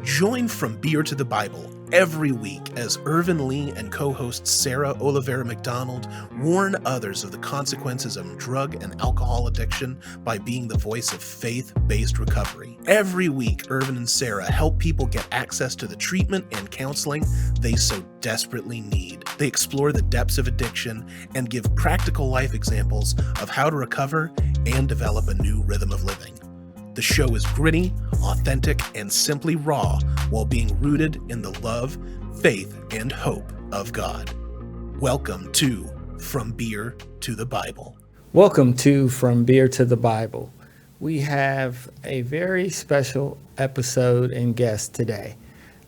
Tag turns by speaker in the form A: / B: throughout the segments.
A: Join From Beer to the Bible every week as Ervin Lee and co-host Sarah Oliveira-McDonald warn others of the consequences of drug and alcohol addiction by being the voice of faith-based recovery. Every week, Ervin and Sarah help people get access to the treatment and counseling they so desperately need. They explore the depths of addiction and give practical life examples of how to recover and develop a new rhythm of living. The show is gritty, authentic, and simply raw while being rooted in the love, faith, and hope of God. Welcome to From Beer to the Bible.
B: Welcome to From Beer to the Bible. We have a very special episode and guest today.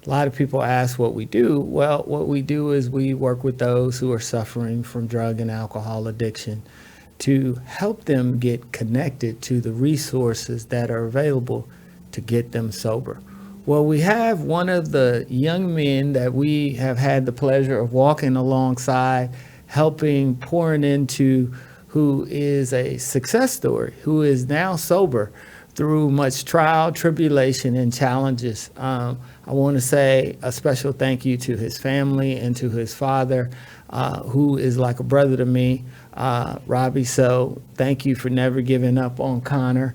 B: A lot of people ask what we do. Well, what we do is we work with those who are suffering from drug and alcohol addiction to help them get connected to the resources that are available to get them sober. Well, we have one of the young men that we have had the pleasure of walking alongside, helping, pouring into, who is a success story, who is now sober through much trial, tribulation, and challenges. I want to say a special thank you to his family and to his father, who is like a brother to me, Robbie. So thank you for never giving up on Connor.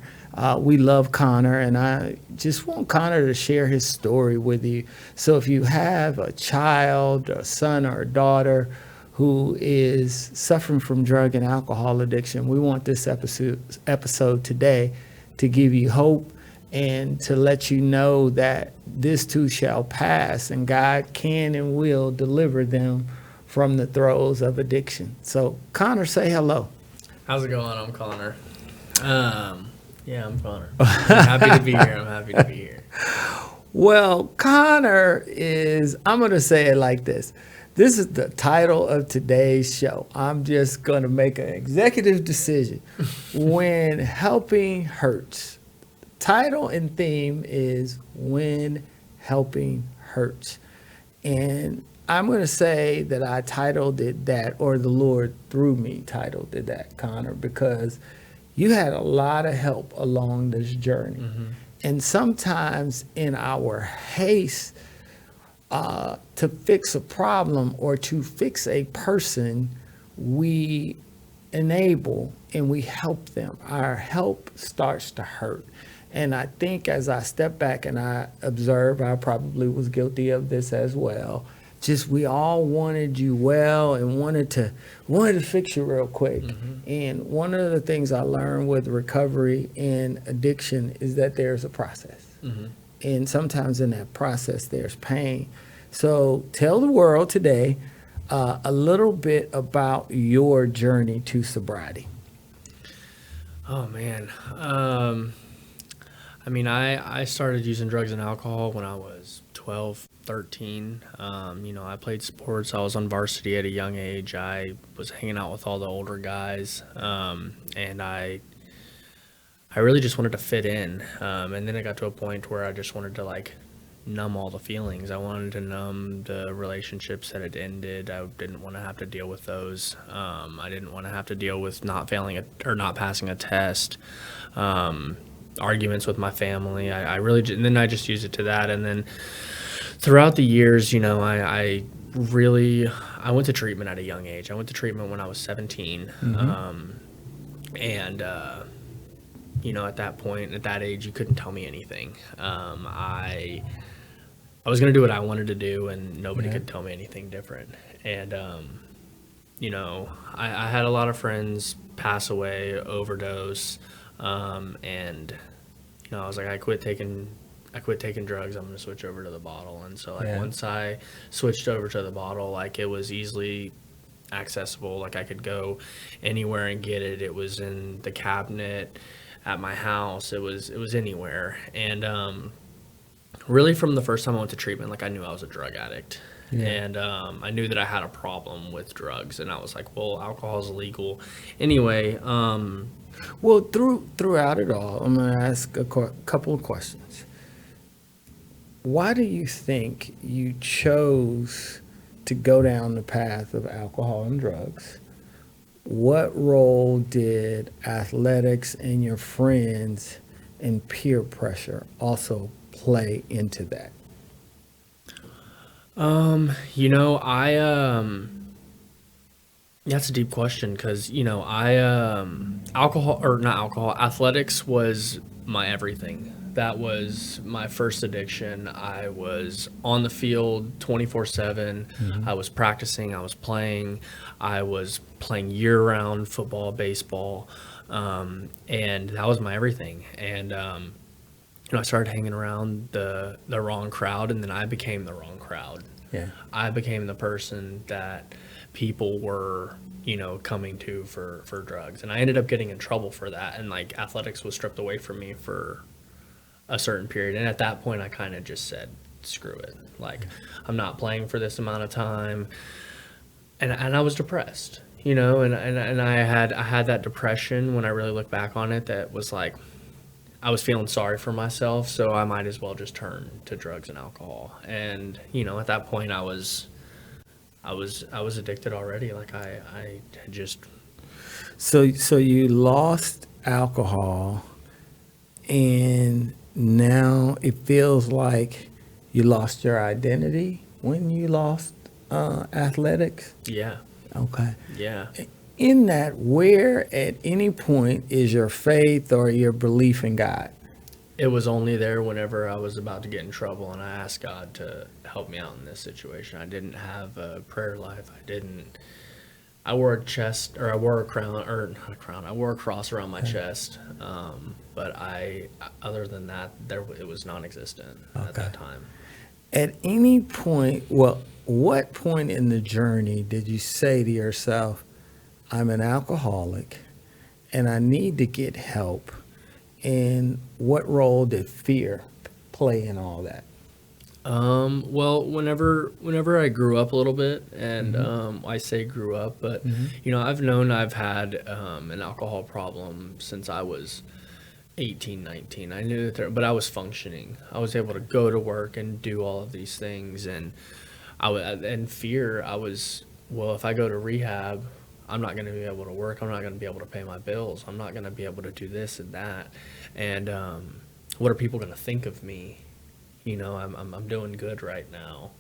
B: We love Connor, and I just want Connor to share his story with you. So if you have a child, a son or a daughter who is suffering from drug and alcohol addiction, we want this episode today to give you hope and to let you know that this too shall pass, and God can and will deliver them from the throes of addiction. So, Connor, say hello.
C: How's it going? I'm Connor. Yeah, I'm Connor. I'm happy to be here.
B: Well, Connor is, I'm going to say it like this. This is the title of today's show. I'm just going to make an executive decision. When helping hurts. Title and theme is When Helping Hurts. And I'm going to say that I titled it that, or the Lord through me titled it that, Connor, because you had a lot of help along this journey. Mm-hmm. And sometimes in our haste to fix a problem or to fix a person, we enable and we help them. Our help starts to hurt. And I think as I step back and I observe, I probably was guilty of this as well. Just we all wanted you well and wanted to fix you real quick. Mm-hmm. And one of the things I learned with recovery and addiction is that there's a process. Mm-hmm. And sometimes in that process, there's pain. So tell the world today a little bit about your journey to sobriety.
C: Oh, man. I started using drugs and alcohol when I was 12, 13. I played sports. I was on varsity at a young age. I was hanging out with all the older guys, and I really just wanted to fit in. And then it got to a point where I just wanted to numb all the feelings. I wanted to numb the relationships that had ended. I didn't want to have to deal with those. I didn't want to have to deal with not passing a test. Arguments with my family. And then I just used it to that. And then throughout the years, I went to treatment at a young age. I went to treatment when I was 17. Mm-hmm. At that point, at that age, you couldn't tell me anything. I was going to do what I wanted to do, and nobody could tell me anything different. And, I had a lot of friends pass away, overdose, and I was like, I quit taking drugs. I'm going to switch over to the bottle. And so once I switched over to the bottle, it was easily accessible. I could go anywhere and get it. It was in the cabinet at my house. It was anywhere. And really from the first time I went to treatment, I knew I was a drug addict. Yeah. And I knew that I had a problem with drugs. And I was like, well, alcohol is illegal. Anyway,
B: well, throughout it all, I'm going to ask a couple of questions. Why do you think you chose to go down the path of alcohol and drugs? What role did athletics and your friends and peer pressure also play into that?
C: You know, that's a deep question because, you know, alcohol or not alcohol, athletics was my everything. That was my first addiction. I was on the field 24/7. I was practicing, I was playing year round football, baseball, and that was my everything. And, you know, I started hanging around the wrong crowd, and then I became the wrong crowd.
B: Yeah.
C: I became the person that people were, you know, coming to for drugs. And I ended up getting in trouble for that. And like athletics was stripped away from me for a certain period. And at that point, I kind of just said, screw it. Like, I'm not playing for this amount of time. And I was depressed, you know, and I had that depression when I really look back on it that was like, I was feeling sorry for myself, so I might as well just turn to drugs and alcohol. And you know, at that point, I was addicted already. Like I had just.
B: So you lost alcohol, and now it feels like you lost your identity when you lost athletics.
C: Yeah.
B: Okay.
C: Yeah.
B: In that, where at any point is your faith or your belief in God?
C: It was only there whenever I was about to get in trouble and I asked God to help me out in this situation. I didn't have a prayer life. I wore a crown, or not a crown, I wore a cross around my chest. But other than that, it was non-existent at that time.
B: At any point, what point in the journey did you say to yourself, I'm an alcoholic and I need to get help? And what role did fear play in all that?
C: Well, whenever I grew up a little bit, and I say grew up, but you know, I've had an alcohol problem since I was 18, 19. I knew that but I was functioning. I was able to go to work and do all of these things, and fear, well, if I go to rehab, I'm not going to be able to work. I'm not going to be able to pay my bills. I'm not going to be able to do this and that. And what are people going to think of me? You know, I'm doing good right now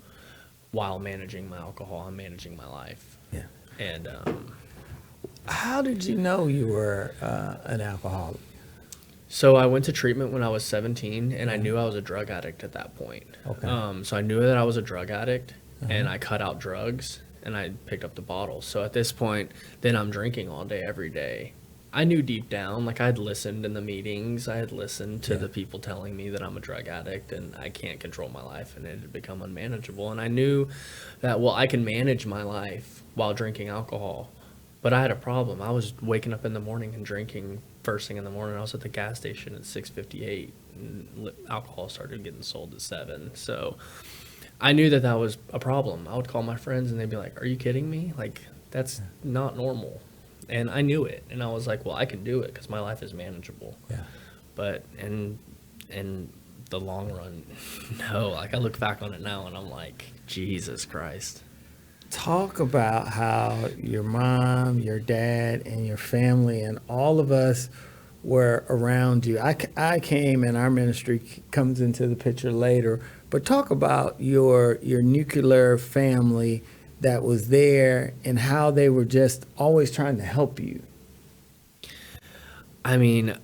C: while managing my alcohol. I'm managing my life.
B: Yeah.
C: And
B: how did you know you were an alcoholic?
C: So I went to treatment when I was 17, and I knew I was a drug addict at that point.
B: Okay.
C: So I knew that I was a drug addict, and I cut out drugs. And I picked up the bottle. So at this point, then I'm drinking all day, every day. I knew deep down, like I'd listened in the meetings, I had listened to the people telling me that I'm a drug addict and I can't control my life and it had become unmanageable. And I knew that, well, I can manage my life while drinking alcohol. But I had a problem. I was waking up in the morning and drinking first thing in the morning. I was at the gas station at 6:58 and alcohol started getting sold at 7. So I knew that was a problem. I would call my friends and they'd be like, are you kidding me? Like, that's not normal. And I knew it. And I was like, well, I can do it because my life is manageable.
B: Yeah.
C: But in the long run, no. Like, I look back on it now and I'm like, Jesus Christ.
B: Talk about how your mom, your dad, and your family and all of us were around you. I came, and our ministry comes into the picture later, but talk about your nuclear family that was there and how they were just always trying to help you.
C: I mean,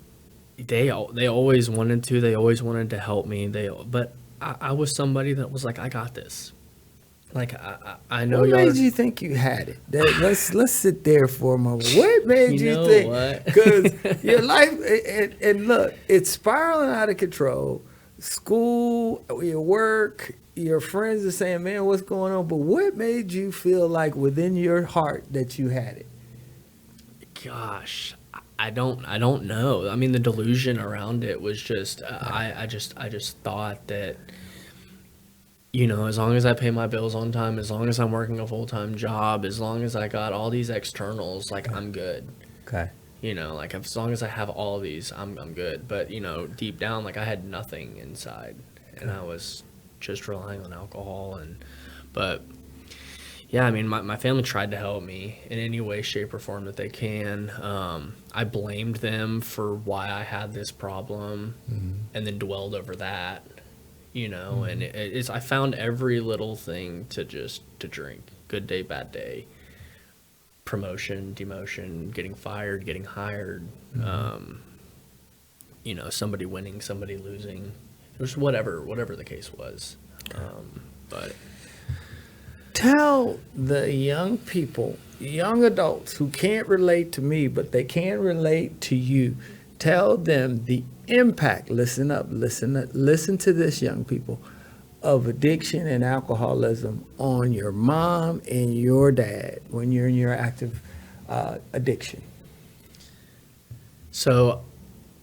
C: they always wanted to. They always wanted to help me. But I was somebody that was like, I got this. Like, I know.
B: What made you think you had it? Let's sit there for a moment. What made you think? Because your life, and look, it's spiraling out of control. School, your work, your friends are saying, man, what's going on? But what made you feel like within your heart that you had it?
C: Gosh, I don't know. I mean, the delusion around it was just, I just thought that, you know, as long as I pay my bills on time, as long as I'm working a full-time job, as long as I got all these externals, like, I'm good.
B: Okay.
C: You know, like, as long as I have all of these, I'm good. But, you know, deep down, like, I had nothing inside. And I was just relying on alcohol. But, yeah, I mean, my family tried to help me in any way, shape, or form that they can. I blamed them for why I had this problem and then dwelled over that. and it's, I found every little thing to drink. Good day, bad day, promotion, demotion, getting fired, getting hired, somebody winning, somebody losing. It was whatever the case was. But
B: tell the young people, young adults who can't relate to me, but they can relate to you. Tell them the impact, listen up, listen to this, young people, of addiction and alcoholism on your mom and your dad when you're in your active addiction.
C: So,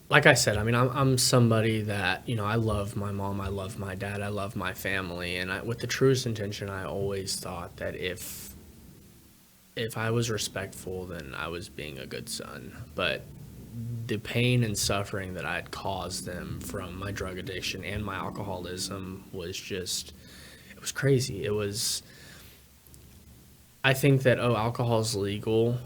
C: like I said, I mean, I'm somebody that, I love my mom, I love my dad, I love my family, and with the truest intention, I always thought that if I was respectful, then I was being a good son. But the pain and suffering that I had caused them from my drug addiction and my alcoholism was just, it was crazy. I think that, alcohol's legal,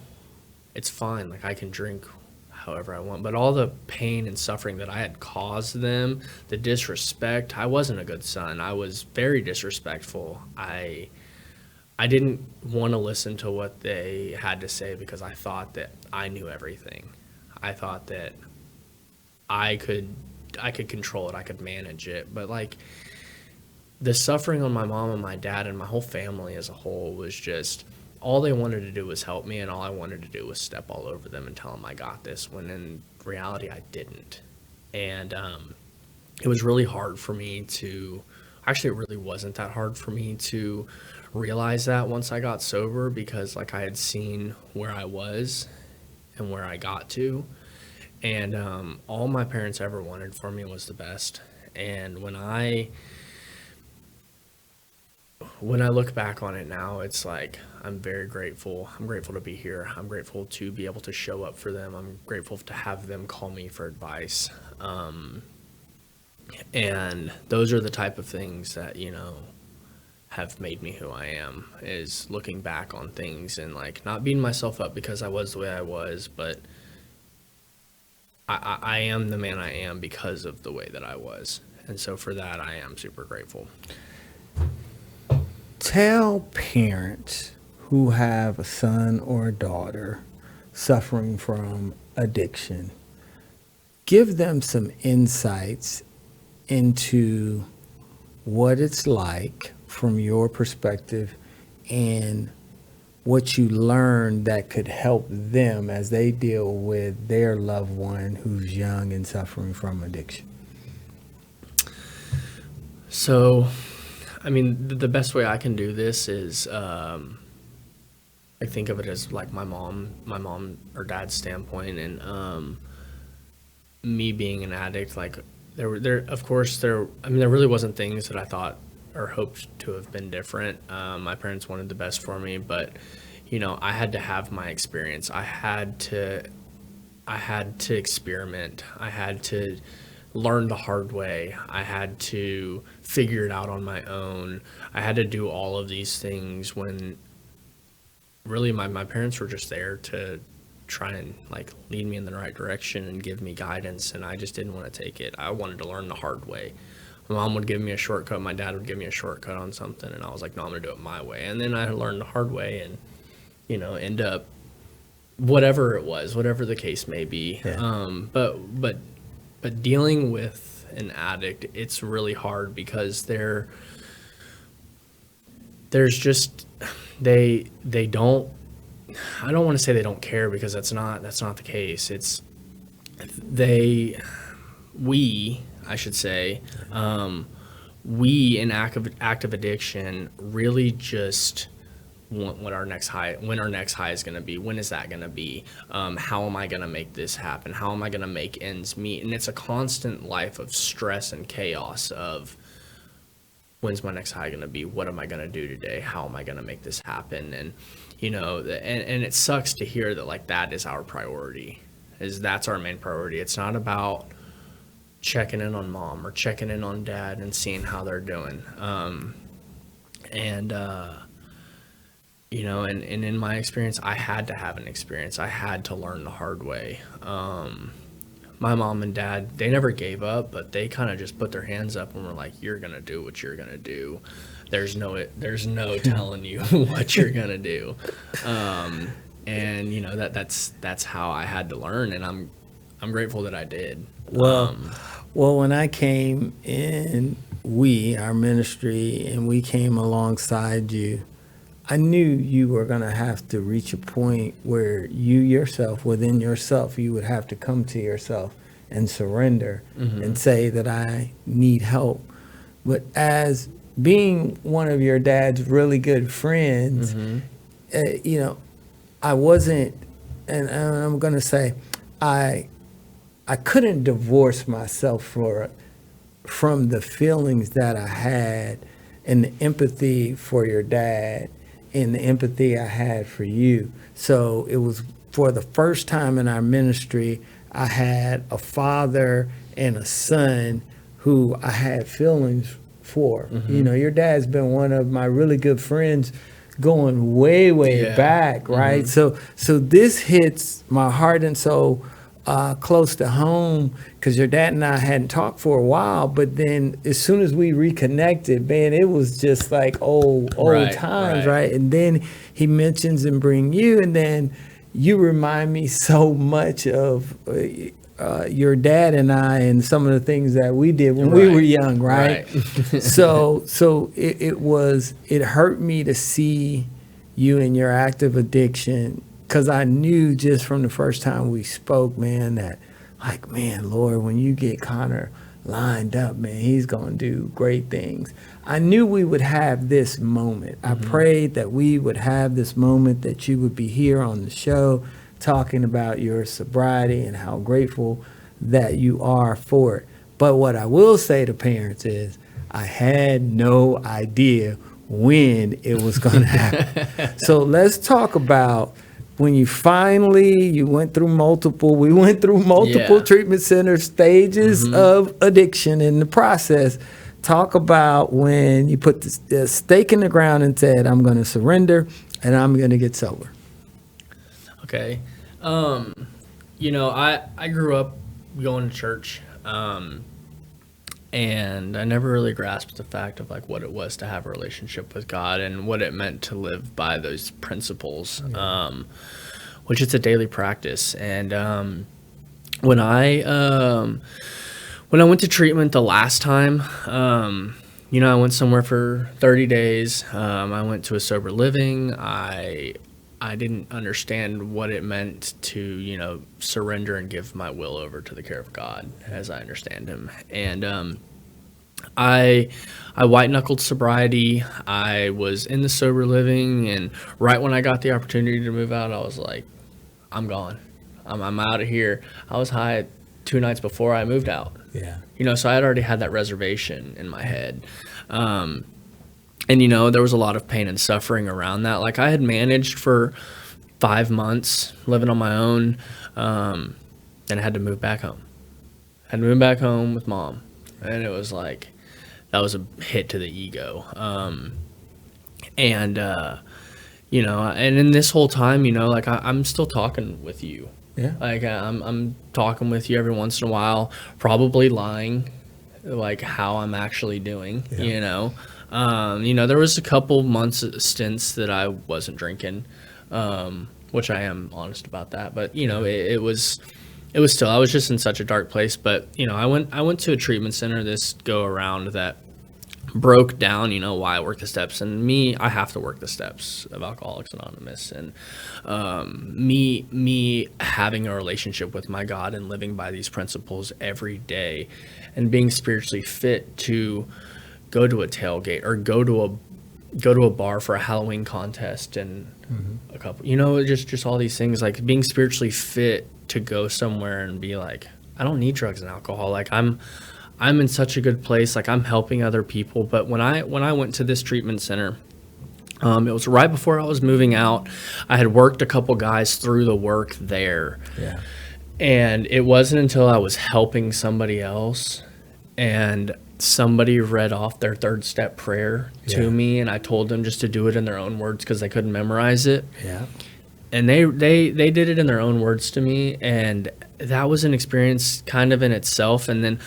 C: it's fine, like I can drink however I want, but all the pain and suffering that I had caused them, the disrespect, I wasn't a good son. I was very disrespectful. I didn't want to listen to what they had to say because I thought that I knew everything. I thought that I could control it, I could manage it, but like the suffering on my mom and my dad and my whole family as a whole was just, all they wanted to do was help me, and all I wanted to do was step all over them and tell them I got this, when in reality I didn't. And it was really hard for me to, actually it really wasn't that hard for me to realize that once I got sober, because like I had seen where I was and where I got to, and all my parents ever wanted for me was the best. And when I look back on it now, it's like I'm very grateful. I'm grateful to be here. I'm grateful to be able to show up for them. I'm grateful to have them call me for advice. And those are the type of things that, have made me who I am, is looking back on things and like not beating myself up because I was the way I was, but I am the man I am because of the way that I was. And so for that, I am super grateful.
B: Tell parents who have a son or a daughter suffering from addiction, give them some insights into what it's like from your perspective and what you learned that could help them as they deal with their loved one who's young and suffering from addiction.
C: So, I mean, the best way I can do this is, I think of it as like my mom or dad's standpoint, and me being an addict. Like there really wasn't things that I thought or hoped to have been different. My parents wanted the best for me, but I had to have my experience. I had to experiment. I had to learn the hard way. I had to figure it out on my own. I had to do all of these things when really my parents were just there to try and like lead me in the right direction and give me guidance, and I just didn't want to take it. I wanted to learn the hard way. My mom would give me a shortcut, my dad would give me a shortcut on something, and I was like, no, I'm gonna do it my way. And then I learned the hard way and end up whatever it was, whatever the case may be.
B: Yeah.
C: But dealing with an addict, it's really hard because there's just they don't, I don't want to say they don't care, because that's not the case. It's we in active addiction really just want when our next high is going to be. When is that going to be? How am I going to make this happen? How am I going to make ends meet? And it's a constant life of stress and chaos of, when's my next high going to be? What am I going to do today? How am I going to make this happen? And and it sucks to hear that like that is our priority, that's our main priority. It's not about checking in on mom or checking in on dad and seeing how they're doing. And in my experience, I had to have an experience. I had to learn the hard way. my mom and dad, they never gave up, but they kind of just put their hands up and were like, "You're gonna do what you're gonna do. There's no telling you what you're gonna do." And you know, that's how I had to learn, and I'm grateful that I did.
B: Well, when I came in, our ministry, and we came alongside you, I knew you were going to have to reach a point where you yourself, within yourself, you would have to come to yourself and surrender and say that I need help. But as being one of your dad's really good friends, you know, I wasn't, and I'm going to say, I couldn't divorce myself from the feelings that I had and the empathy for your dad and the empathy I had for you. So it was for the first time in our ministry, I had a father and a son who I had feelings for. You know, your dad's been one of my really good friends going way back, right? So this hits my heart and soul close to home, because your dad and I hadn't talked for a while, but then as soon as we reconnected, man, it was just like old times, right? And then he mentions and bring you, and then you remind me so much of your dad and I and some of the things that we did when we were young, right? so it hurt me to see you in your active addiction, because I knew just from the first time we spoke, man, that like, man, Lord, when you get Connor lined up, man, he's going to do great things. I knew we would have this moment. I prayed that we would have this moment, that you would be here on the show talking about your sobriety and how grateful that you are for it. But what I will say to parents is I had no idea when it was going to happen. So let's talk about when you went through multiple treatment center stages of addiction in the process. Talk about when you put the stake in the ground and said, I'm going to surrender and I'm going to get sober.
C: Okay. You know, I grew up going to church, and I never really grasped the fact of like what it was to have a relationship with God and what it meant to live by those principles, which it's a daily practice. And when I went to treatment the last time, you know, I went somewhere for 30 days. I went to a sober living. I didn't understand what it meant to, you know, surrender and give my will over to the care of God as I understand him. And I white-knuckled sobriety. I was in the sober living, and right when I got the opportunity to move out, I was like, I'm gone. I'm out of here. I was high 2 nights before I moved out.
B: Yeah.
C: You know, so I had already had that reservation in my head. And, you know, there was a lot of pain and suffering around that. Like, I had managed for 5 months living on my own, and I had to move back home. I had to move back home with mom. And it was like, that was a hit to the ego. You know, and in this whole time, you know, like, I'm still talking with you.
B: Yeah.
C: Like, I'm talking with you every once in a while, probably lying, like, how I'm actually doing, you know. You know, there was a couple months stints that I wasn't drinking, which I am honest about that. But, you know, it was still, I was just in such a dark place. But, you know, I went to a treatment center this go around that broke down, you know, why I work the steps. And I have to work the steps of Alcoholics Anonymous. And me having a relationship with my God and living by these principles every day and being spiritually fit to go to a tailgate or go to a bar for a Halloween contest and a couple, you know, just all these things, like being spiritually fit to go somewhere and be like, I don't need drugs and alcohol. Like, I'm in such a good place. Like, I'm helping other people. But when I went to this treatment center, it was right before I was moving out. I had worked a couple guys through the work there. Yeah. And it wasn't until I was helping somebody else and somebody read off their 3rd step prayer to me, and I told them just to do it in their own words because they couldn't memorize it. Yeah. And they did it in their own words to me, and that was an experience kind of in itself. And then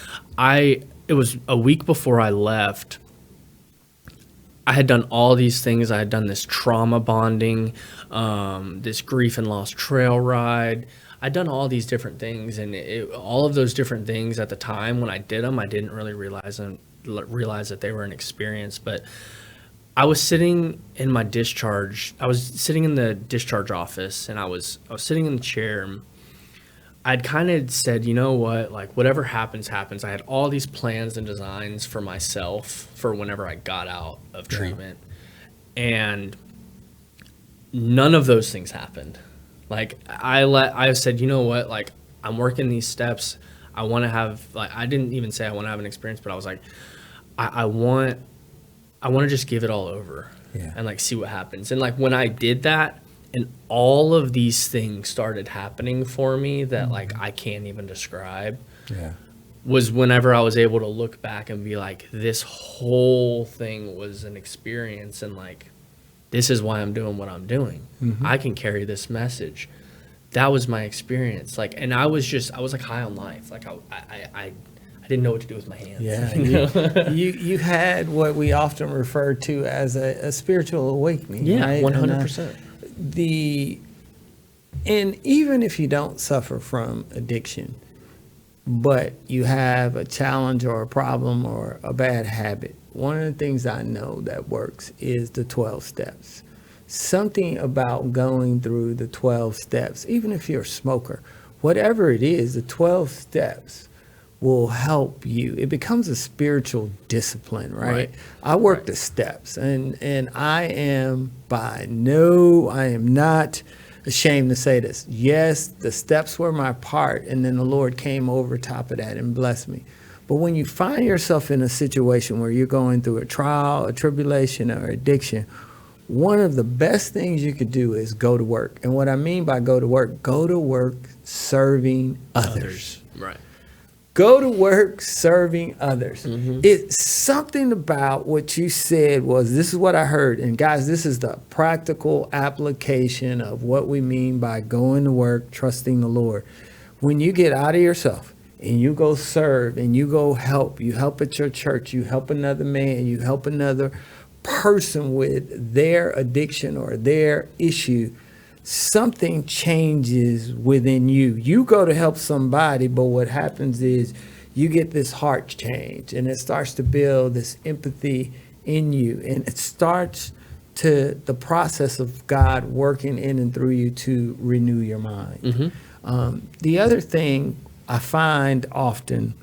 C: it was a week before I left. I had done all these things. I had done this trauma bonding, this grief and loss trail ride. I'd done all these different things, and all of those different things at the time when I did them, I didn't really realize that they were an experience. But I was sitting in my discharge. I was sitting in the discharge office, and I was sitting in the chair. I'd kind of said, you know what, like whatever happens, happens. I had all these plans and designs for myself for whenever I got out of treatment, and none of those things happened. Like I said, you know what, like I'm working these steps. I want to have, like, I didn't even say I want to have an experience, but I was like, I want to just give it all over and like see what happens. And like when I did that, and all of these things started happening for me that like I can't even describe, was whenever I was able to look back and be like, this whole thing was an experience, and like this is why I'm doing what I'm doing. I can carry this message. That was my experience. Like, and I was like high on life. Like I didn't know what to do with my hands.
B: Yeah, you had what we often refer to as a spiritual awakening.
C: Yeah,
B: right?
C: 100%.
B: And even if you don't suffer from addiction, but you have a challenge or a problem or a bad habit, one of the things I know that works is the 12 steps. Something about going through the 12 steps, even if you're a smoker, whatever it is, the 12 steps will help you. It becomes a spiritual discipline, right? I work the steps, and I am not ashamed to say this. Yes, the steps were my part, and then the Lord came over top of that and blessed me. But when you find yourself in a situation where you're going through a trial, a tribulation, or addiction, one of the best things you could do is go to work. And what I mean by go to work serving others.
C: Right.
B: Go to work serving others. It's something about what you said this is what I heard. And guys, this is the practical application of what we mean by going to work, trusting the Lord. When you get out of yourself and you go serve and you go help, you help at your church, you help another man, you help another person with their addiction or their issue, something changes within you. You go to help somebody, but what happens is you get this heart change, and it starts to build this empathy in you, and it starts to the process of God working in and through you to renew your mind. The other thing I find often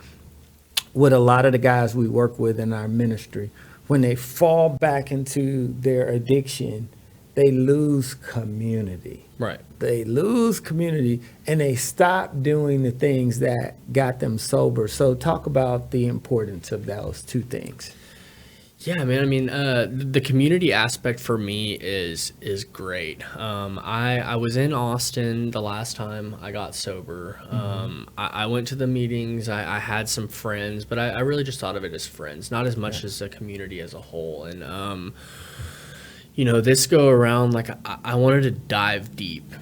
B: with a lot of the guys we work with in our ministry, when they fall back into their addiction, they lose community.
C: Right.
B: They lose community, and they stop doing the things that got them sober. So talk about the importance of those two things.
C: Yeah, man. I mean, the community aspect for me is great. I was in Austin the last time I got sober. I went to the meetings. I had some friends, but I really just thought of it as friends, not as much as a community as a whole. And you know, this go around, like I wanted to dive deep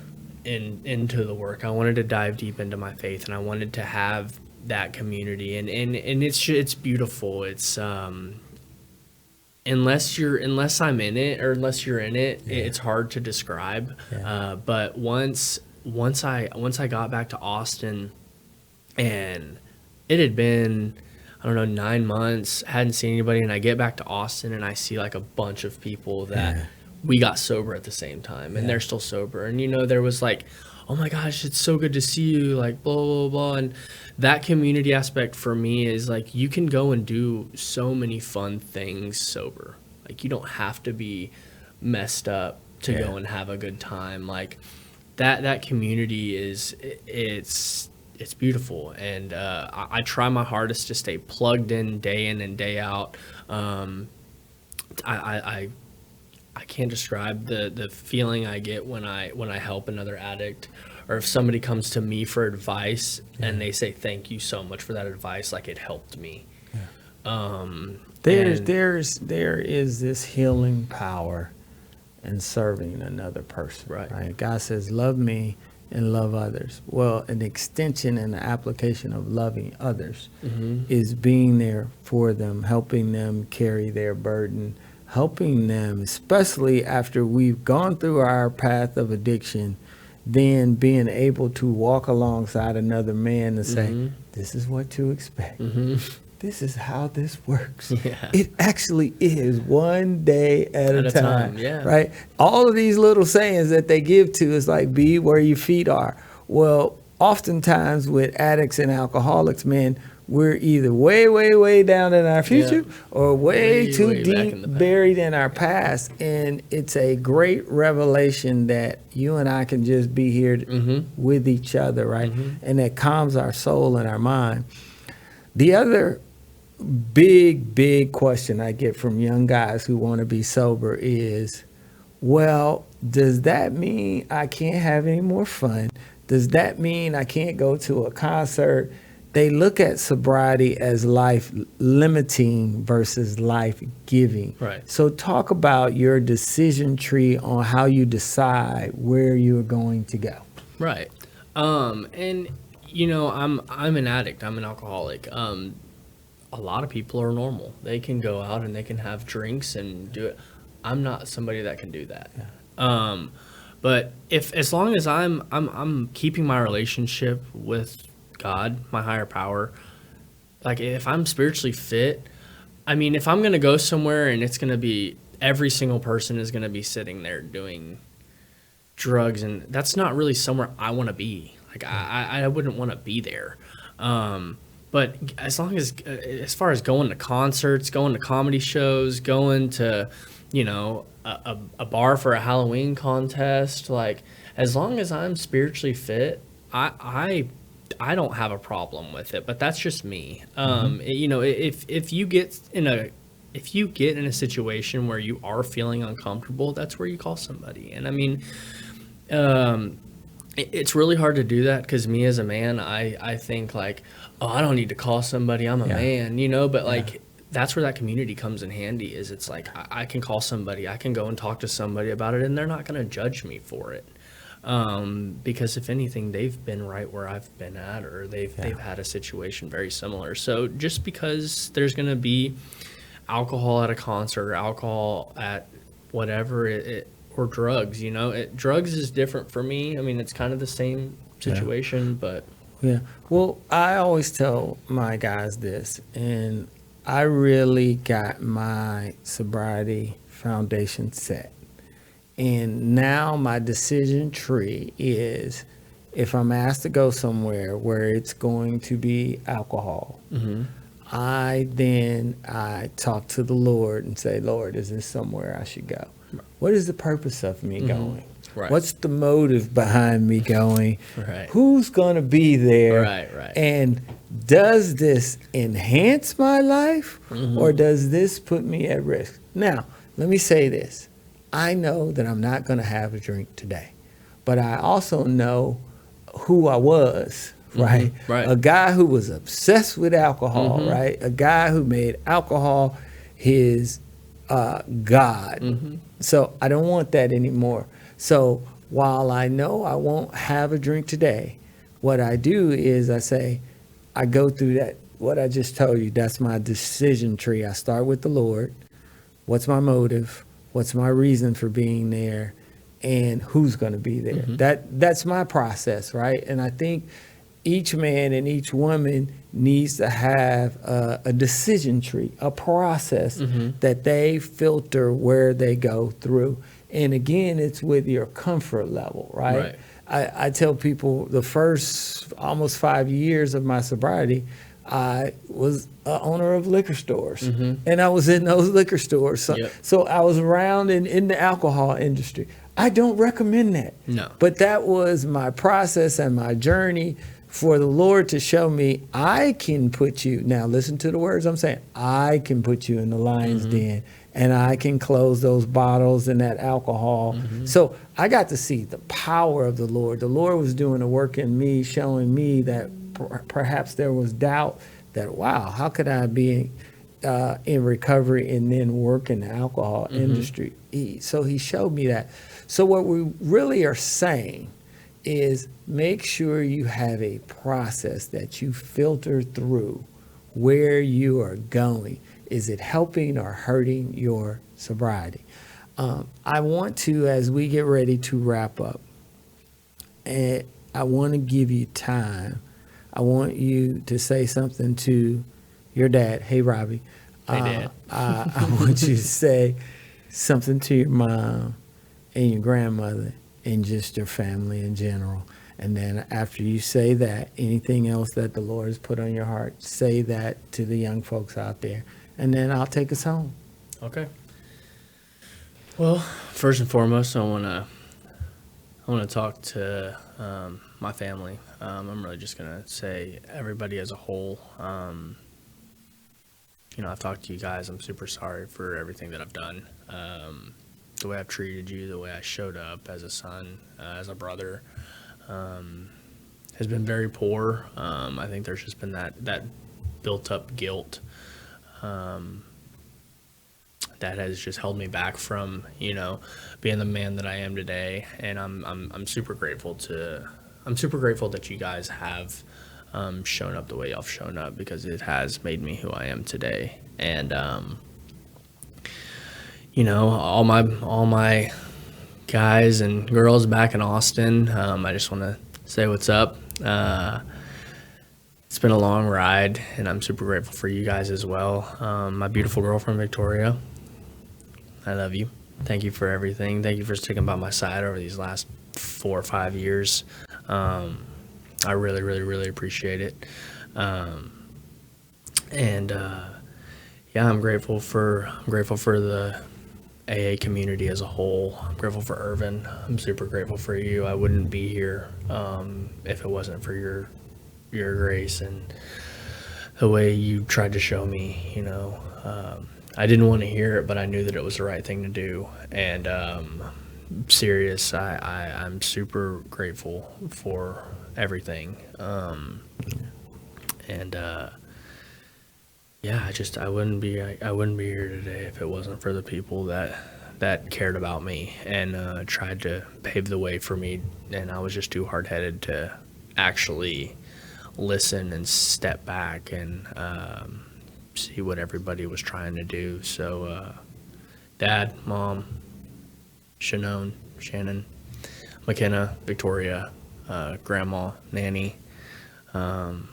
C: into the work. I wanted to dive deep into my faith, and I wanted to have that community. And it's beautiful. It's unless I'm in it, or unless you're in it, it's hard to describe. But once I got back to Austin, and it had been, I don't know, 9 months, hadn't seen anybody, and I get back to Austin and I see like a bunch of people that we got sober at the same time, and they're still sober. And, you know, there was like, oh my gosh, it's so good to see you, like blah, blah, blah. And that community aspect for me is like, you can go and do so many fun things sober. Like, you don't have to be messed up to go and have a good time. Like that community it's beautiful. And I try my hardest to stay plugged in and day out. I can't describe the feeling I get when I help another addict, or if somebody comes to me for advice and they say thank you so much for that advice, like it helped me. There
B: is this healing power and serving another person.
C: Right.
B: God says, love me and love others. Well, an extension and an application of loving others is being there for them, helping them carry their burden, helping them, especially after we've gone through our path of addiction, then being able to walk alongside another man and say, this is what to expect. This is how this works.
C: Yeah.
B: It actually is one day at a time.
C: Yeah.
B: Right? All of these little sayings that they give to is like, be where your feet are. Well, oftentimes with addicts and alcoholics, man, we're either way, way, way down in our future or way too
C: way
B: deep buried in our past. And it's a great revelation that you and I can just be here with each other, right? And that calms our soul and our mind. The other big question I get from young guys who want to be sober is, well, does that mean I can't have any more fun? Does that mean I can't go to a concert? They look at sobriety as life limiting versus life giving.
C: Right.
B: So talk about your decision tree on how you decide where you're going to go.
C: Right. And you know, I'm an addict. I'm an alcoholic. A lot of people are normal. They can go out and they can have drinks and do it. I'm not somebody that can do that. Yeah. But as long as I'm keeping my relationship with God, my higher power, like if I'm spiritually fit, I mean, if I'm going to go somewhere and it's going to be every single person is going to be sitting there doing drugs, and that's not really somewhere I want to be. Like I wouldn't want to be there. But as long as far as going to concerts, going to comedy shows, going to, you know, a bar for a Halloween contest, like as long as I'm spiritually fit, I don't have a problem with it. But that's just me. You know, if you get in a situation where you are feeling uncomfortable, that's where you call somebody. And I mean, it's really hard to do that because me as a man, I think like, oh, I don't need to call somebody. I'm a man, you know, but like that's where that community comes in handy is it's like I can call somebody, I can go and talk to somebody about it, and they're not going to judge me for it. Because if anything, they've been right where I've been at, or they've had a situation very similar. So just because there's going to be alcohol at a concert or alcohol at whatever or drugs, you know, drugs is different for me. I mean, it's kind of the same situation, but
B: well, I always tell my guys this, and I really got my sobriety foundation set. And now my decision tree is if I'm asked to go somewhere where it's going to be alcohol, I talk to the Lord and say, Lord, is this somewhere I should go? What is the purpose of me going?
C: Right.
B: What's the motive behind me going?
C: Right.
B: Who's going to be there?
C: Right.
B: And does this enhance my life or does this put me at risk? Now, let me say this. I know that I'm not going to have a drink today, but I also know who I was, right?
C: Right.
B: A guy who was obsessed with alcohol, right? A guy who made alcohol his God. So I don't want that anymore. So while I know I won't have a drink today, what I do is I say, I go through that, what I just told you, that's my decision tree. I start with the Lord. What's my motive? What's my reason for being there? And who's going to be there? That's my process, right? And I think each man and each woman needs to have a decision tree, a process that they filter where they go through. And again, it's with your comfort level, right? I tell people the first almost 5 years of my sobriety, I was an owner of liquor stores, and I was in those liquor stores. So I was around in the alcohol industry. I don't recommend that.
C: No.
B: But that was my process and my journey for the Lord to show me I can put you, now listen to the words I'm saying, I can put you in the lion's den, and I can close those bottles and that alcohol. So I got to see the power of the Lord. The Lord was doing a work in me, showing me that perhaps there was doubt that, wow, how could I be in recovery and then work in the alcohol industry. So he showed me that. So what we really are saying is make sure you have a process that you filter through where you are going. Is it helping or hurting your sobriety? I want to, as we get ready to wrap up, and I want to give you time. I want you to say something to your dad. Hey, Robbie.
C: Hey, Dad.
B: I want you to say something to your mom and your grandmother and just your family in general. And then after you say that, anything else that the Lord has put on your heart, say that to the young folks out there. And then I'll take us home.
C: Okay. Well, first and foremost, I want to talk to my family. I'm really just going to say everybody as a whole. I've talked to you guys. I'm super sorry for everything that I've done. The way I've treated you, the way I showed up as a son, as a brother, has been very poor. I think there's just been that built up guilt that has just held me back from, being the man that I am today. And I'm super grateful that you guys have shown up the way y'all have shown up, because it has made me who I am today. And all my guys and girls back in Austin, I just want to say what's up. It's been a long ride, and I'm super grateful for you guys as well. My beautiful girlfriend, Victoria, I love you. Thank you for everything. Thank you for sticking by my side over these last 4 or 5 years. I really, really, really appreciate it. I'm grateful for the AA community as a whole. I'm grateful for Ervin. I'm super grateful for you. I wouldn't be here if it wasn't for your grace and the way you tried to show me. I didn't want to hear it, but I knew that it was the right thing to do. And serious, I'm super grateful for everything. I wouldn't be here today if it wasn't for the people that cared about me and tried to pave the way for me. And I was just too hard-headed to actually listen and step back and see what everybody was trying to do. So Dad, Mom, Shannon, McKenna, Victoria, Grandma, Nanny, Ervin,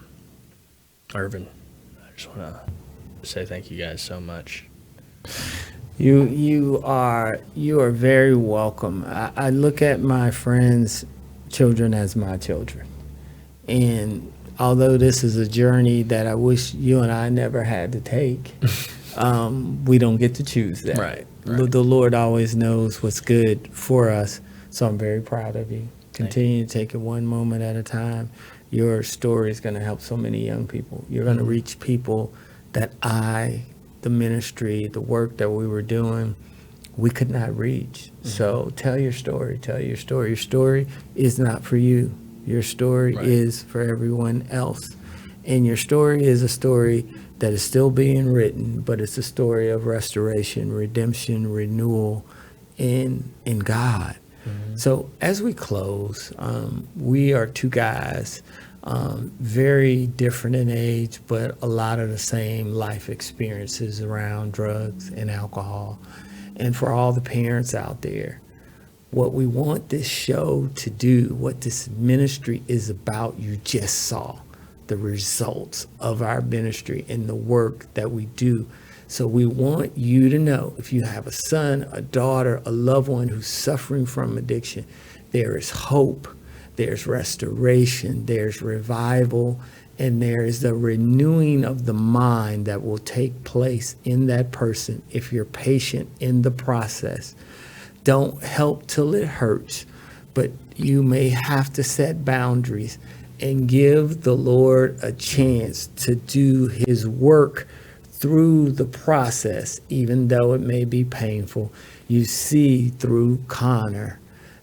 C: I just want to say thank you guys so much.
B: You are very welcome. I look at my friends' children as my children, and although this is a journey that I wish you and I never had to take, we don't get to choose that.
C: Right.
B: The Lord always knows what's good for us, so I'm very proud of you. Continue to take it one moment at a time. Your story is going to help so many young people. You're going to reach people that the ministry, the work that we were doing, we could not reach. So tell your story. Your story is not for you. Your story is for everyone else. And your story is a story that is still being written, but it's a story of restoration, redemption, renewal in God. So as we close, we are two guys, very different in age, but a lot of the same life experiences around drugs and alcohol. And for all the parents out there, what we want this show to do, what this ministry is about, you just saw the results of our ministry and the work that we do. So we want you to know, if you have a son, a daughter, a loved one who's suffering from addiction, there is hope, there's restoration, there's revival, and there is the renewing of the mind that will take place in that person if you're patient in the process. Don't help till it hurts, but you may have to set boundaries and give the Lord a chance to do his work through the process, even though it may be painful. You see through Connor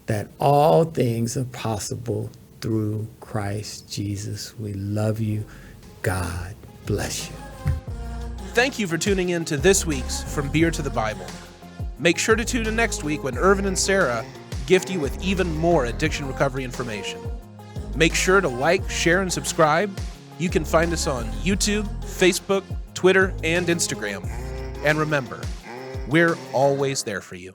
B: that all things are possible through Christ Jesus. We love you. God bless you.
A: Thank you for tuning in to this week's From Beer to the Bible. Make sure to tune in next week when Ervin and Sarah gift you with even more addiction recovery information. Make sure to like, share, and subscribe. You can find us on YouTube, Facebook, Twitter, and Instagram. And remember, we're always there for you.